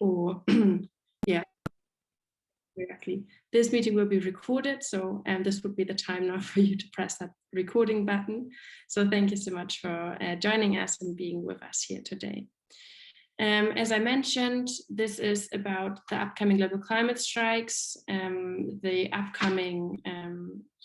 or yeah, directly. This meeting will be recorded, so this would be the time now for you to press that recording button. So thank you so much for joining us and being with us here today. As I mentioned, this is about the upcoming global climate strikes, the upcoming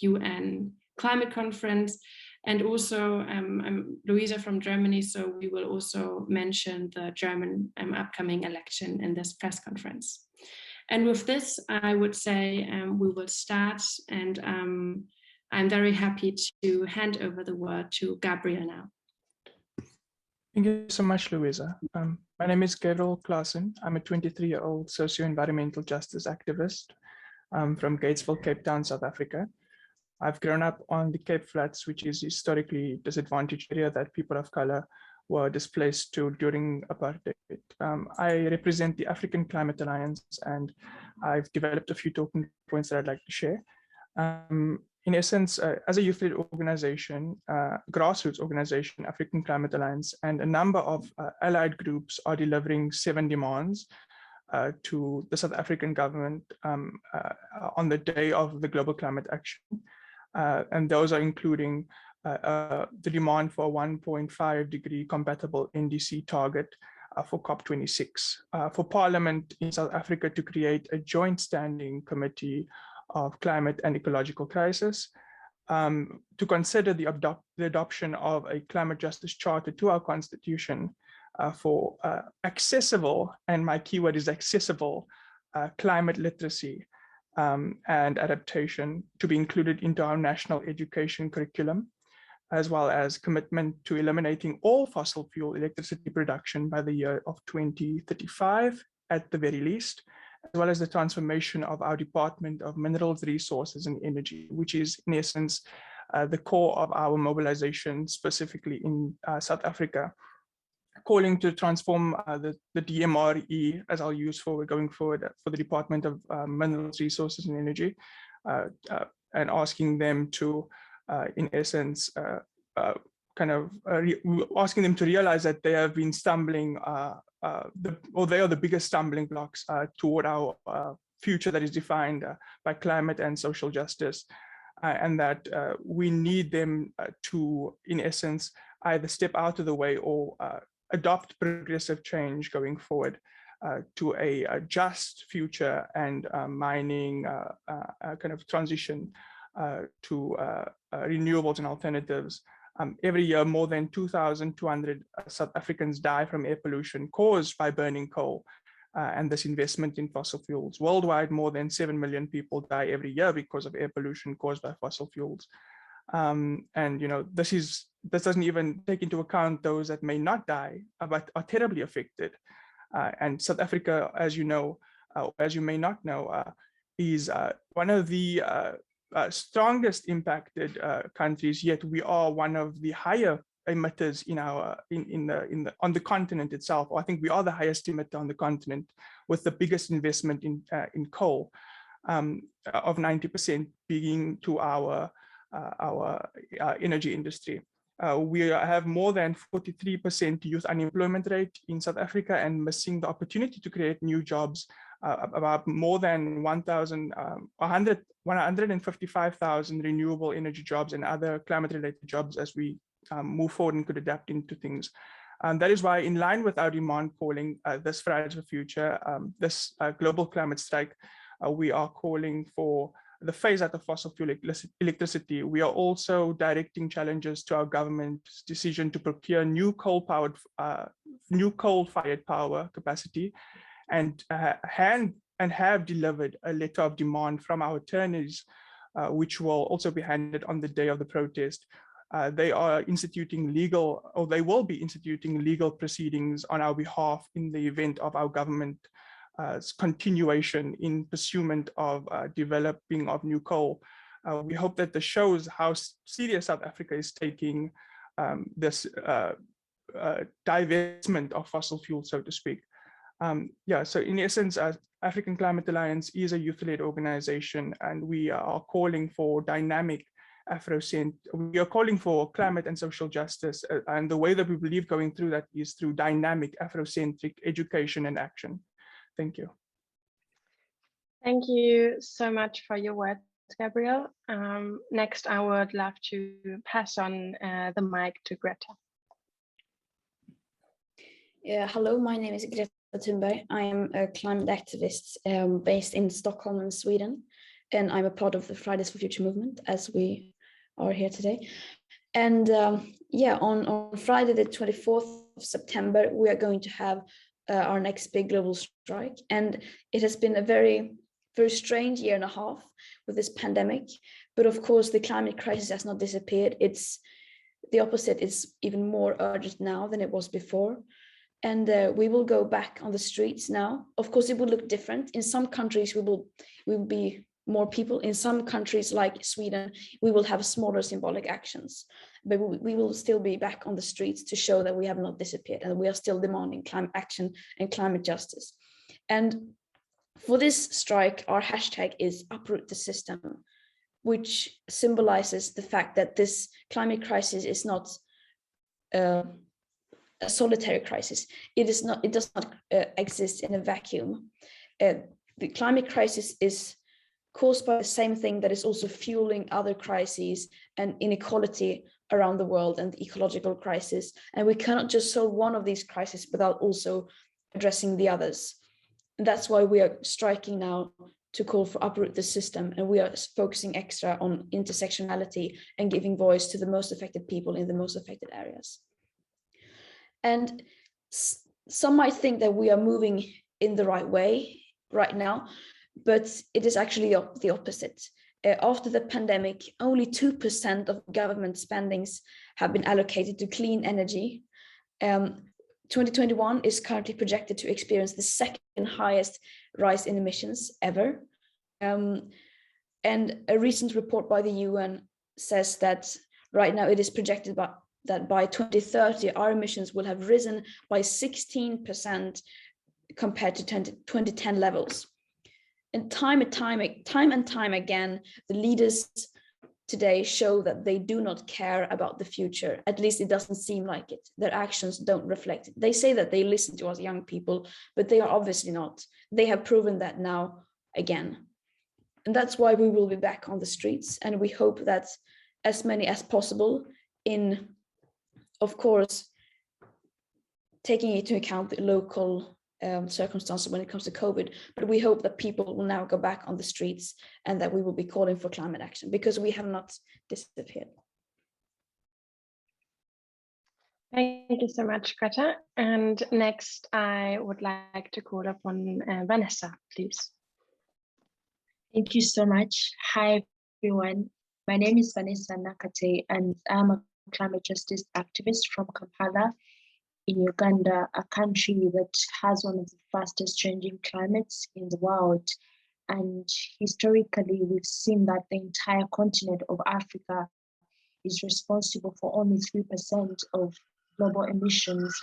UN climate conference, and also I'm Luisa from Germany, so we will also mention the German upcoming election in this press conference. And with this, I would say we will start, and I'm very happy to hand over the word to Gabriel now. Thank you so much, Luisa. My name is Gerald Clarsen. I'm a 23-year-old socio-environmental justice activist from Gatesville, Cape Town, South Africa. I've grown up on the Cape Flats, which is a historically disadvantaged area that people of color were displaced to during apartheid. I represent the African Climate Alliance, and I've developed a few talking points that I'd like to share. In essence, as a youth-led organization, grassroots organization, African Climate Alliance, and a number of allied groups are delivering 7 demands to the South African government on the day of the global climate action. And those are including the demand for a 1.5 degree compatible NDC target for COP26, for Parliament in South Africa to create a joint standing committee of climate and ecological crisis, to consider the adoption of a climate justice charter to our constitution for accessible, and my keyword is accessible, climate literacy and adaptation to be included into our national education curriculum, as well as commitment to eliminating all fossil fuel electricity production by the year of 2035 at the very least, as well as the transformation of our Department of Minerals, Resources and Energy, which is in essence the core of our mobilization, specifically in South Africa, calling to transform the DMRE, as I'll use for going forward, for the Department of Minerals, Resources and Energy, and asking them to, in essence, asking them to realize that they have been stumbling, they are the biggest stumbling blocks toward our future that is defined by climate and social justice, and that we need them to, in essence, either step out of the way or adopt progressive change going forward to a just future and mining kind of transition to renewables and alternatives. Every year, more than 2,200 South Africans die from air pollution caused by burning coal and this investment in fossil fuels. Worldwide, more than 7 million people die every year because of air pollution caused by fossil fuels. And you know, this doesn't even take into account those that may not die but are terribly affected. And South Africa, as you know, as you may not know, is one of the strongest impacted countries, yet we are one of the higher emitters in our on the continent itself. I think we are the highest emitter on the continent, with the biggest investment in coal of 90% being to our energy industry. We have more than 43% youth unemployment rate in South Africa, and missing the opportunity to create new jobs. About more than 155,000 renewable energy jobs and other climate-related jobs as we move forward and could adapt into things. And that is why, in line with our demand calling this Fridays for Future, this global climate strike, we are calling for the phase out of fossil fuel electricity. We are also directing challenges to our government's decision to procure new coal-fired power capacity, and have delivered a letter of demand from our attorneys, which will also be handed on the day of the protest. They are instituting legal, or they will be instituting legal proceedings on our behalf in the event of our government continuation in pursuit of developing of new coal. We hope that this shows how serious South Africa is taking this divestment of fossil fuel, so to speak. So in essence, African Climate Alliance is a youth-led organization, and we are calling for dynamic we are calling for climate and social justice, and the way that we believe going through that is through dynamic Afrocentric education and action. Thank you. Thank you so much for your words, Gabriel. Next, I would love to pass on the mic to Greta. Yeah, hello, my name is Greta Thunberg. I am a climate activist based in Stockholm in Sweden, and I'm a part of the Fridays for Future movement, as we are here today. And yeah, on Friday, the 24th of September, we are going to have our next big global strike. And it has been a very, very strange year and a half with this pandemic. But of course, the climate crisis has not disappeared. It's the opposite. It's even more urgent now than it was before. And we will go back on the streets now. Of course, it will look different. In some countries, we will be more people. In some countries like Sweden, we will have smaller symbolic actions, but we will still be back on the streets to show that we have not disappeared and we are still demanding climate action and climate justice. And for this strike, our hashtag is Uproot the System, which symbolizes the fact that this climate crisis is not a solitary crisis. It does not exist in a vacuum. The climate crisis is caused by the same thing that is also fueling other crises and inequality around the world and the ecological crisis. And we cannot just solve one of these crises without also addressing the others. And that's why we are striking now to call for Uproot the System. And we are focusing extra on intersectionality and giving voice to the most affected people in the most affected areas. And some might think that we are moving in the right way right now, but it is actually the opposite. After the pandemic, only 2% of government spendings have been allocated to clean energy. 2021 is currently projected to experience the second highest rise in emissions ever. And a recent report by the UN says that right now it is projected that by 2030, our emissions will have risen by 16% compared to 2010 levels. And time and time again, the leaders today show that they do not care about the future. At least it doesn't seem like it. Their actions don't reflect it. They say that they listen to us young people, but they are obviously not. They have proven that now again. And that's why we will be back on the streets. And we hope that as many as possible, in, of course, taking into account the local circumstances when it comes to COVID, but we hope that people will now go back on the streets and that we will be calling for climate action because we have not disappeared. Thank you so much, Greta. And next, I would like to call upon Vanessa, please. Thank you so much. Hi, everyone. My name is Vanessa Nakate, and I'm a climate justice activist from Kampala in Uganda, a country that has one of the fastest changing climates in the world. And historically, we've seen that the entire continent of Africa is responsible for only 3% of global emissions.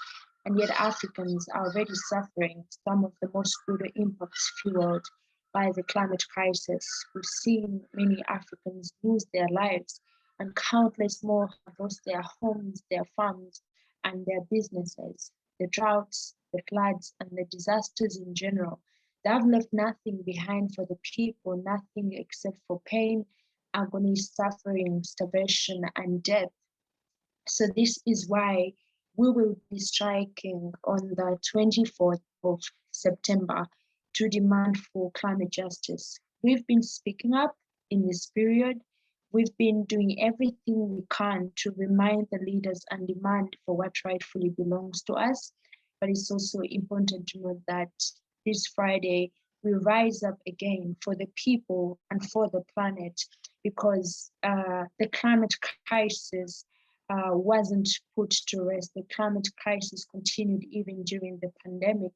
And yet Africans are already suffering some of the most brutal impacts fueled by the climate crisis. We've seen many Africans lose their lives and countless more have lost their homes, their farms, and their businesses. The droughts, the floods, and the disasters in general, they have left nothing behind for the people, nothing except for pain, agony, suffering, starvation, and death. So this is why we will be striking on the 24th of September to demand for climate justice. We've been speaking up in this period. We've been doing everything we can to remind the leaders and demand for what rightfully belongs to us. But it's also important to note that this Friday, we rise up again for the people and for the planet, because the climate crisis wasn't put to rest. The climate crisis continued even during the pandemic.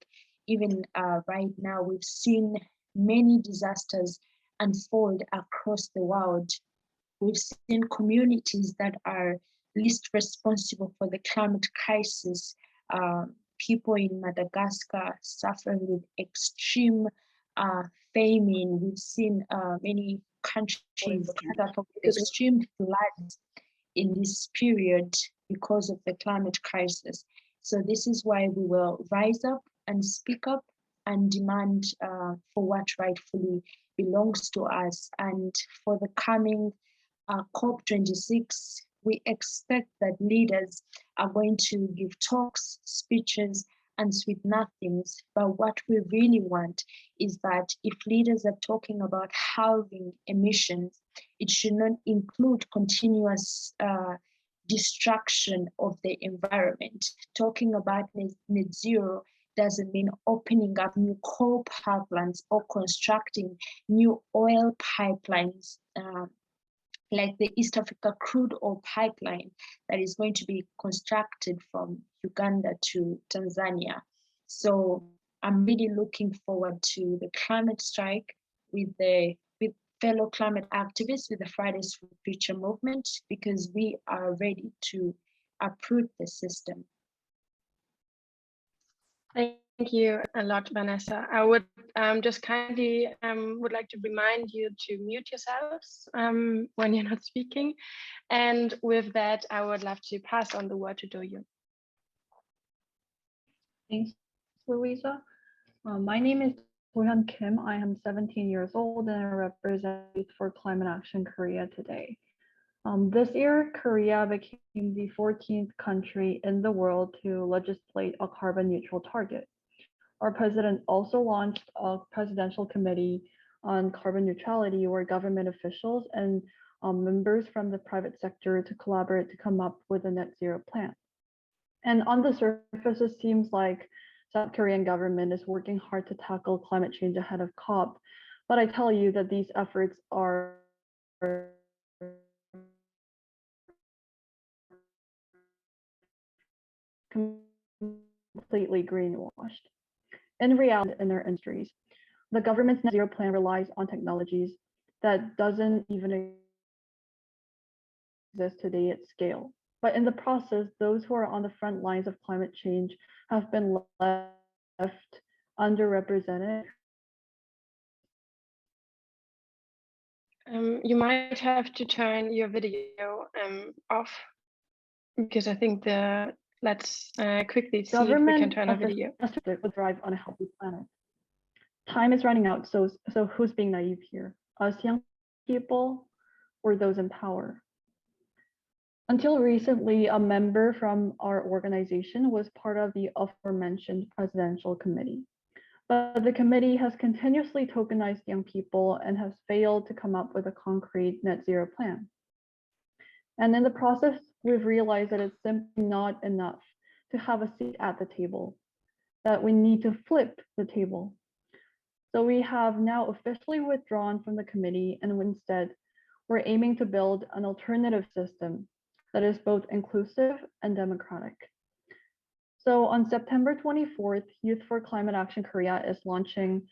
Even right now, we've seen many disasters unfold across the world. We've seen communities that are least responsible for the climate crisis, people in Madagascar suffering with extreme famine. We've seen many countries suffer with extreme floods in this period because of the climate crisis. So this is why we will rise up and speak up and demand for what rightfully belongs to us. And for the coming COP26, we expect that leaders are going to give talks, speeches, and sweet nothings. But what we really want is that if leaders are talking about halving emissions, it should not include continuous destruction of the environment. Talking about net zero doesn't mean opening up new coal power plants or constructing new oil pipelines like the East Africa crude oil pipeline that is going to be constructed from Uganda to Tanzania. So I'm really looking forward to the climate strike with fellow climate activists with the Fridays for Future movement, because we are ready to uproot the system. Thank you a lot, Vanessa. I would just kindly would like to remind you to mute yourselves when you're not speaking. And with that, I would love to pass on the word to Dohyeon. Thanks, Luisa. My name is Dohyeon Kim. I am 17 years old and I represent Youth for Climate Action Korea today. This year, Korea became the 14th country in the world to legislate a carbon neutral target. Our president also launched a presidential committee on carbon neutrality where government officials and members from the private sector to collaborate to come up with a net zero plan. And on the surface, it seems like South Korean government is working hard to tackle climate change ahead of COP. But I tell you that these efforts are completely greenwashed. In reality, in their industries, the government's net zero plan relies on technologies that doesn't even exist today at scale. But in the process, those who are on the front lines of climate change have been left underrepresented. You might have to turn your video off, because I think let's quickly see if we can turn a video. Would thrive on a healthy planet. Time is running out, so who's being naive here? Us young people or those in power? Until recently, a member from our organization was part of the aforementioned presidential committee. But the committee has continuously tokenized young people and has failed to come up with a concrete net zero plan. And in the process, we've realized that it's simply not enough to have a seat at the table, that we need to flip the table. So we have now officially withdrawn from the committee, and instead, we're aiming to build an alternative system that is both inclusive and democratic. So on September 24th, Youth for Climate Action Korea is launching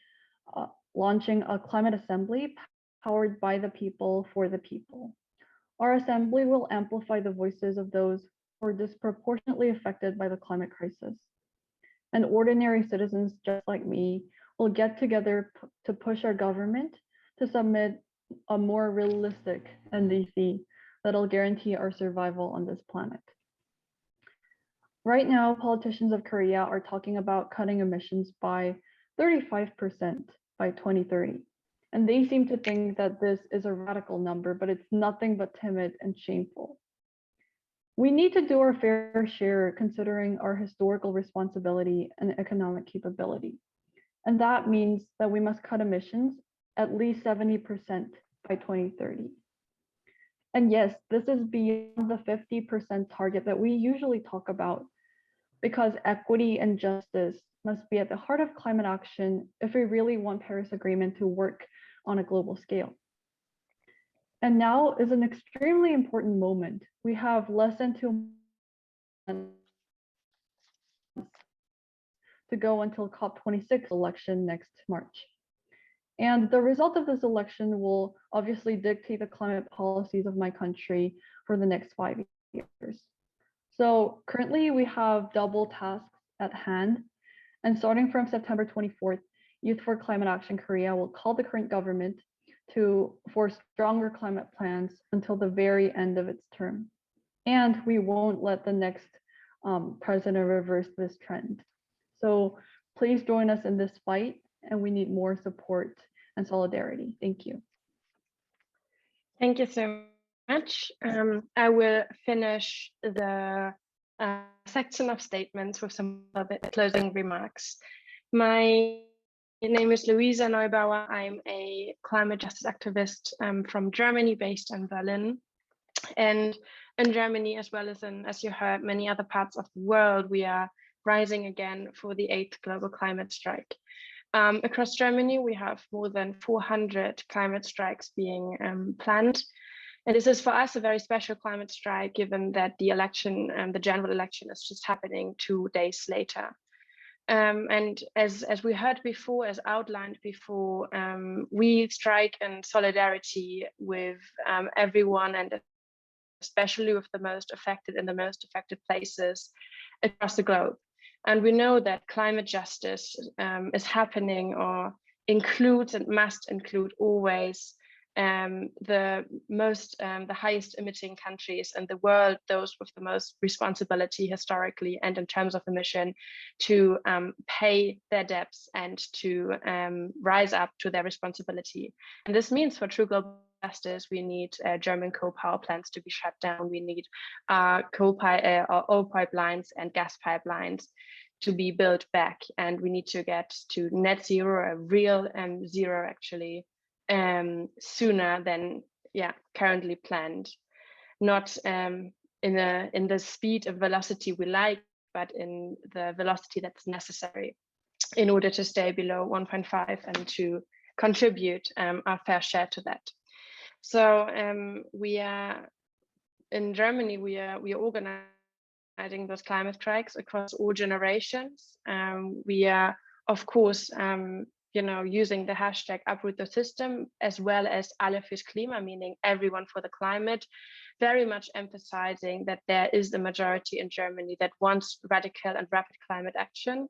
a climate assembly powered by the people for the people. Our assembly will amplify the voices of those who are disproportionately affected by the climate crisis. And ordinary citizens just like me will get together to push our government to submit a more realistic NDC that'll guarantee our survival on this planet. Right now, politicians of Korea are talking about cutting emissions by 35% by 2030. And they seem to think that this is a radical number, but it's nothing but timid and shameful. We need to do our fair share considering our historical responsibility and economic capability. And that means that we must cut emissions at least 70% by 2030. And yes, this is beyond the 50% target that we usually talk about, because equity and justice must be at the heart of climate action if we really want Paris Agreement to work on a global scale. And now is an extremely important moment. We have less than 2 months to go until COP26 election next March. And the result of this election will obviously dictate the climate policies of my country for the next 5 years. So currently we have double tasks at hand. And starting from September 24th, Youth for Climate Action Korea will call the current government for stronger climate plans until the very end of its term. And we won't let the next president reverse this trend. So Please join us in this fight, and we need more support and solidarity. Thank you. Thank you so much. I will finish the section of statements with some other closing remarks. My name is Luisa Neubauer. I'm a climate justice activist from Germany, based in Berlin. And in Germany, as well as in, as you heard, many other parts of the world, we are rising again for the 8th global climate strike. Across Germany, we have more than 400 climate strikes being planned. And this is for us a very special climate strike, given that the election, the general election, is just happening 2 days later. And as we heard before, as outlined before, we strike in solidarity with everyone, and especially with the most affected in the most affected places across the globe. And we know that climate justice is happening, or includes and must include always the highest emitting countries in the world, those with the most responsibility historically and in terms of emission, to pay their debts and to rise up to their responsibility. And this means for true global justice, we need German coal power plants to be shut down. We need oil pipelines and gas pipelines to be built back, and we need to get to net zero, a real zero actually, sooner than currently planned. Not in the speed and velocity we like, but in the velocity that's necessary in order to stay below 1.5 and to contribute our fair share to that. So we are in Germany, we are organizing those climate strikes across all generations. We are, of course, using the hashtag Uproot the System, as well as Alle fürs Klima, meaning everyone for the climate, very much emphasizing that there is a majority in Germany that wants radical and rapid climate action.